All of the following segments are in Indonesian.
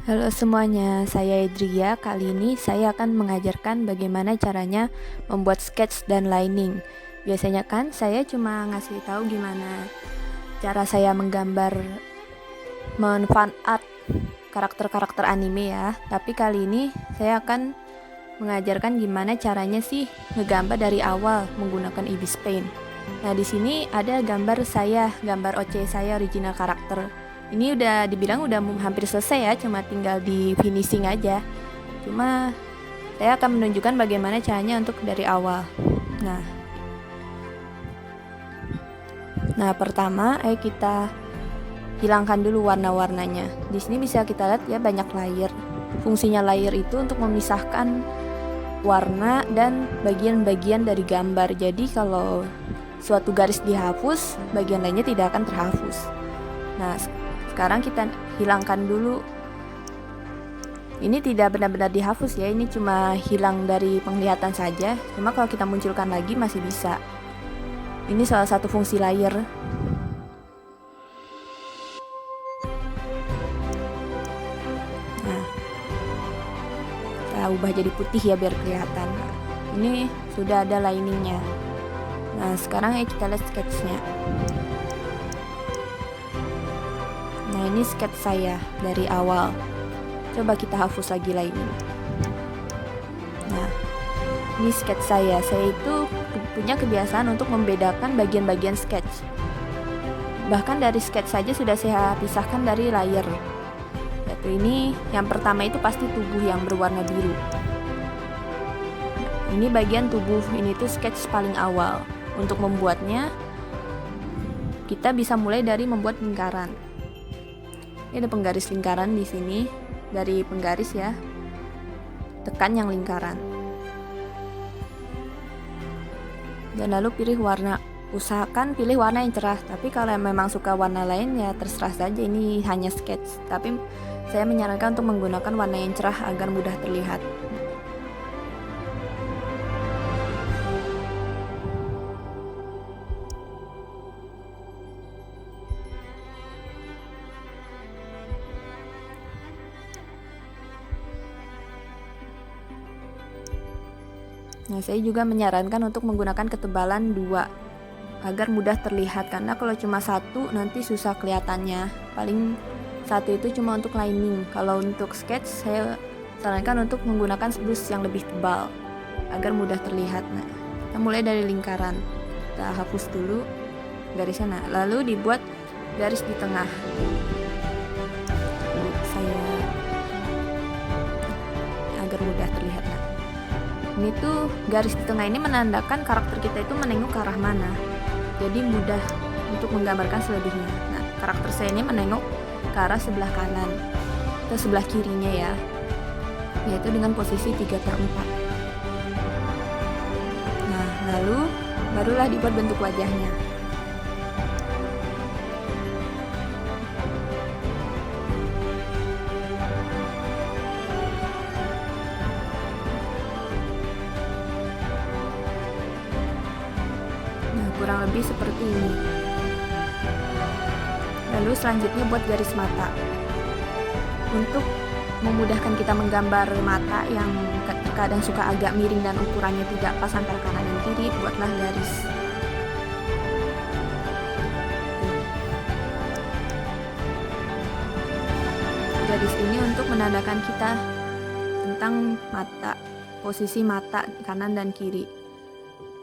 Halo semuanya, saya Idria. Kali ini saya akan mengajarkan bagaimana caranya membuat sketch dan lining. Biasanya kan saya cuma ngasih tahu gimana cara saya menggambar fan art karakter-karakter anime ya. Tapi kali ini saya akan mengajarkan gimana caranya sih ngegambar dari awal menggunakan Ibis Paint. Nah, di sini ada gambar saya, gambar OC saya original karakter. Ini udah dibilang udah hampir selesai ya, cuma tinggal di finishing aja. Cuma saya akan menunjukkan bagaimana caranya untuk dari awal. Nah, pertama ayo kita hilangkan dulu warna-warnanya. Di sini bisa kita lihat ya banyak layer. Fungsinya layer itu untuk memisahkan warna dan bagian-bagian dari gambar. Jadi kalau suatu garis dihapus, bagian lainnya tidak akan terhapus. Nah, sekarang kita hilangkan dulu. Ini tidak benar-benar dihapus ya, ini cuma hilang dari penglihatan saja. Cuma kalau kita munculkan lagi masih bisa. Ini salah satu fungsi layer. Nah, kita ubah jadi putih ya biar kelihatan. Nah, ini sudah ada liningnya. Nah, sekarang kita lihat sketchnya. Nah, ini sketch saya dari awal. Coba kita hapus lagi lining. Nah, ini sketch saya. Saya itu punya kebiasaan untuk membedakan bagian-bagian sketch. Bahkan dari sketch saja sudah saya pisahkan dari layer. Yaitu ini, yang pertama itu pasti tubuh yang berwarna biru. Ini bagian tubuh, ini tuh sketch paling awal. Untuk membuatnya, kita bisa mulai dari membuat lingkaran. Ini ada penggaris lingkaran di sini. Dari penggaris ya, tekan yang lingkaran. Dan lalu pilih warna. Usahakan pilih warna yang cerah. Tapi kalau memang suka warna lain ya terserah saja. Ini hanya sketch. Tapi saya menyarankan untuk menggunakan warna yang cerah agar mudah terlihat. Nah, saya juga menyarankan untuk menggunakan ketebalan 2 agar mudah terlihat, karena kalau cuma 1 nanti susah kelihatannya. Paling 1 itu cuma untuk lining. Kalau untuk sketch saya sarankan untuk menggunakan brush yang lebih tebal agar mudah terlihat. Nah, kita mulai dari lingkaran. Kita hapus dulu garisnya. Nah, lalu dibuat garis di tengah. Saya agar mudah terlihat. Nah, ini tuh garis di tengah ini menandakan karakter kita itu menengok ke arah mana. Jadi mudah untuk menggambarkan selebihnya. Nah, karakter saya ini menengok ke arah sebelah kanan atau sebelah kirinya ya, yaitu dengan posisi 3/4. Nah, lalu barulah dibuat bentuk wajahnya. Kurang lebih seperti ini. Lalu selanjutnya buat garis mata. Untuk memudahkan kita menggambar mata yang terkadang suka agak miring dan ukurannya tidak pas antara kanan dan kiri, buatlah garis. Garis ini untuk menandakan kita tentang mata, posisi mata kanan dan kiri.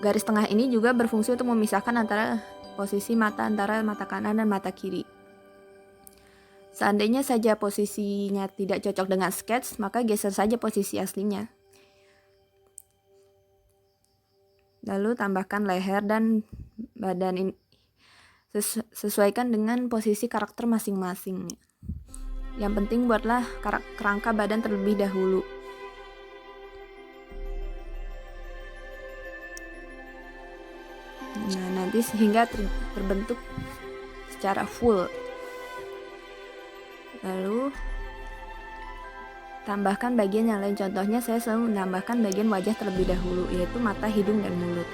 Garis tengah ini juga berfungsi untuk memisahkan antara posisi mata antara mata kanan dan mata kiri. Seandainya saja posisinya tidak cocok dengan sketch, maka geser saja posisi aslinya. Lalu tambahkan leher dan badan ini. Sesuaikan dengan posisi karakter masing-masing. Yang penting buatlah kerangka badan terlebih dahulu. Nah, nanti sehingga terbentuk secara full. Lalu tambahkan bagian yang lain. Contohnya saya selalu menambahkan bagian wajah terlebih dahulu, yaitu mata, hidung, dan mulut.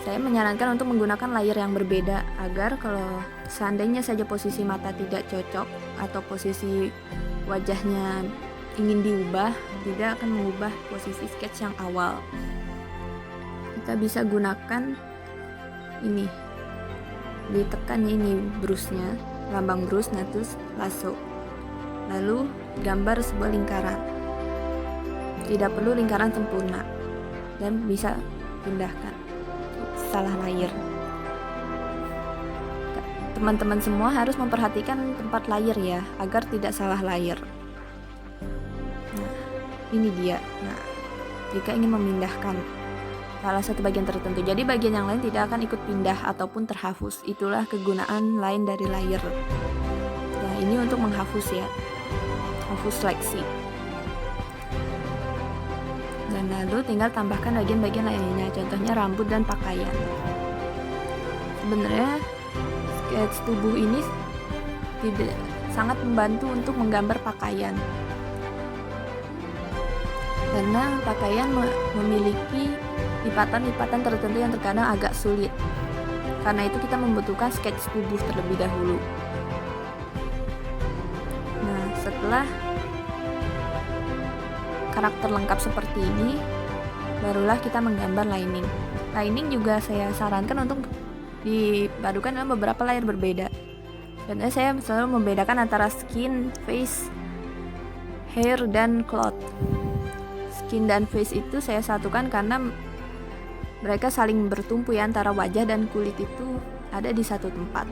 Saya menyarankan untuk menggunakan layer yang berbeda agar kalau seandainya saja posisi mata tidak cocok atau posisi wajahnya ingin diubah, tidak akan mengubah posisi sketch yang awal. Kita bisa gunakan ini, ditekan ini brush-nya, lambang brush, nah terus lasso, lalu gambar sebuah lingkaran. Tidak perlu lingkaran sempurna dan bisa pindahkan. Salah layer. Teman-teman semua harus memperhatikan tempat layer ya, agar tidak salah layer. Nah, ini dia. Nah, jika ingin memindahkan salah satu bagian tertentu, jadi bagian yang lain tidak akan ikut pindah ataupun terhapus. Itulah kegunaan lain dari layer. Nah, ini untuk menghapus ya, hapus seleksi. Dan lalu tinggal tambahkan bagian-bagian lainnya, contohnya rambut dan pakaian. Sebenarnya sketch tubuh ini tidak sangat membantu untuk menggambar pakaian, karena pakaian memiliki lipatan-lipatan tertentu yang terkadang agak sulit. Karena itu kita membutuhkan sketch tubuh terlebih dahulu. Nah, setelah karakter lengkap seperti ini, barulah kita menggambar lining. Lining juga saya sarankan untuk dipadukan dalam beberapa layer berbeda. Dan saya selalu membedakan antara skin, face, hair, dan cloth. Skin dan face itu saya satukan karena mereka saling bertumpu ya, antara wajah dan kulit itu ada di satu tempat.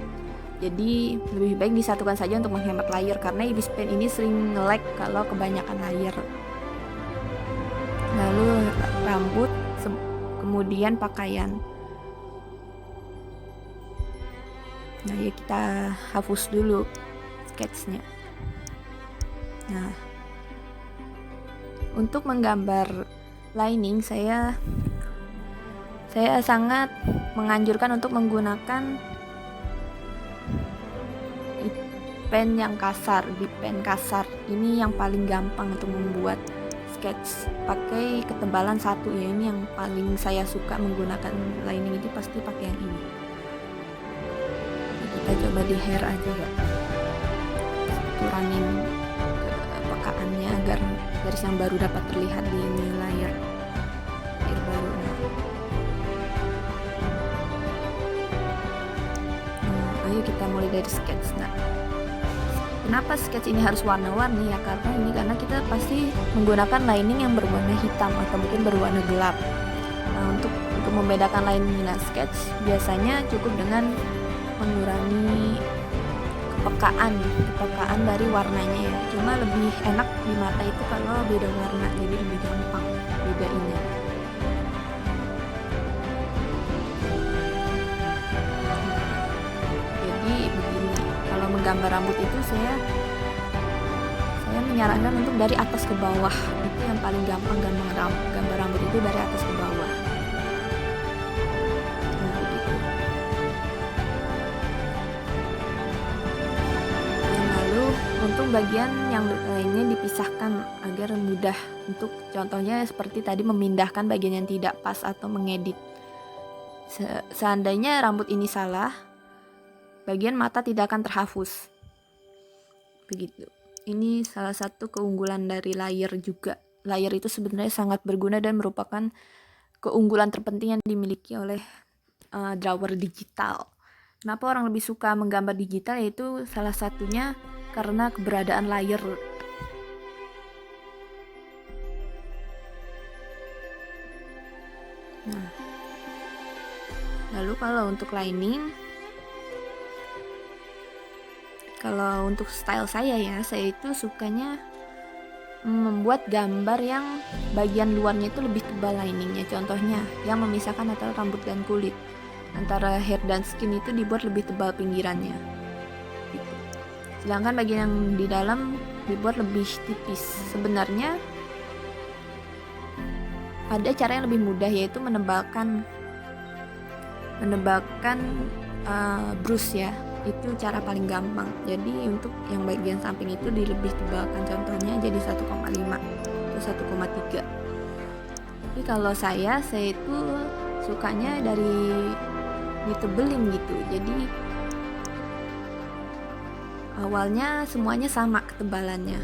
Jadi lebih baik disatukan saja untuk menghemat layer, karena Ibis Pen ini sering nge-lag kalau kebanyakan layer. Lalu rambut, kemudian pakaian. Nah, ya kita hapus dulu sketsnya. Nah, untuk menggambar lining saya sangat menganjurkan untuk menggunakan pen yang kasar, big pen kasar. Ini yang paling gampang untuk membuat sketch. Pakai ketebalan 1 ya, ini yang paling saya suka menggunakan lining ini, pasti pakai yang ini. Kita coba di hair aja ya, kurangin kepekaannya agar garis yang baru dapat terlihat di ini layer baru. Ayo kita mulai dari sketch. Nah, kenapa sketch ini harus warna-warni ya, karena kita pasti menggunakan lining yang berwarna hitam atau mungkin berwarna gelap. Nah, untuk membedakan lining dan sketch biasanya cukup dengan mengurangi kepekaan dari warnanya ya. Cuma lebih enak di mata itu kalau beda warna, jadi lebih gampang bedainnya. Jadi begini, kalau menggambar rambut itu saya menyarankan untuk dari atas ke bawah. Itu yang paling gampang, gambar rambut itu dari atas ke bawah. Untuk bagian yang lainnya dipisahkan agar mudah untuk, contohnya seperti tadi, memindahkan bagian yang tidak pas atau mengedit. Seandainya rambut ini salah, bagian mata tidak akan terhapus. Begitu. Ini salah satu keunggulan dari layer juga. Layer itu sebenarnya sangat berguna dan merupakan keunggulan terpenting yang dimiliki oleh drawer digital. Kenapa orang lebih suka menggambar digital? Yaitu salah satunya karena keberadaan layer. Nah, lalu kalau untuk lining, kalau untuk style saya ya, saya itu sukanya membuat gambar yang bagian luarnya itu lebih tebal liningnya. Contohnya yang memisahkan antara rambut dan kulit, antara hair dan skin itu dibuat lebih tebal pinggirannya. Sedangkan bagian yang di dalam dibuat lebih tipis. Sebenarnya ada cara yang lebih mudah, yaitu menebalkan brush ya. Itu cara paling gampang. Jadi untuk yang bagian samping itu lebih tebalkan, contohnya jadi 1,5 atau 1,3. Tapi kalau saya itu sukanya dari ditebelin gitu. Jadi awalnya semuanya sama ketebalannya,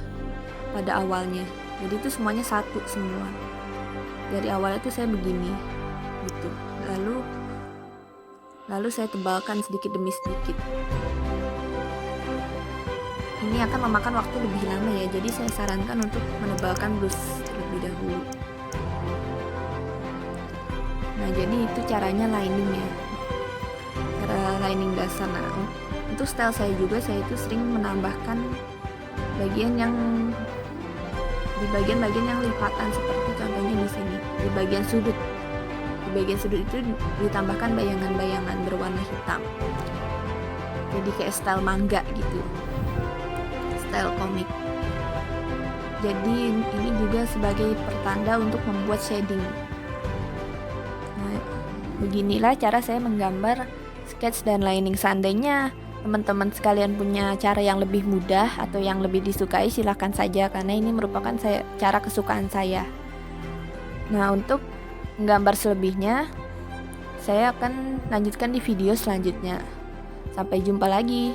pada awalnya. Jadi itu semuanya satu semua. Dari awalnya tuh saya begini gitu. Lalu saya tebalkan sedikit demi sedikit. Ini akan memakan waktu lebih lama ya, jadi saya sarankan untuk menebalkan blus terlebih dahulu. Nah, jadi itu caranya lining ya, cara lining dasar. Nah, untuk style saya juga, saya itu sering menambahkan di bagian-bagian yang lipatan, seperti contohnya di sini, di bagian sudut. Di bagian sudut itu ditambahkan bayangan-bayangan berwarna hitam. Jadi kayak style manga gitu, style komik. Jadi ini juga sebagai pertanda untuk membuat shading. Nah, beginilah cara saya menggambar sketch dan lining. Seandainya teman-teman sekalian punya cara yang lebih mudah atau yang lebih disukai, silahkan saja, karena ini merupakan cara kesukaan saya. Nah, untuk menggambar selebihnya saya akan lanjutkan di video selanjutnya. Sampai jumpa lagi.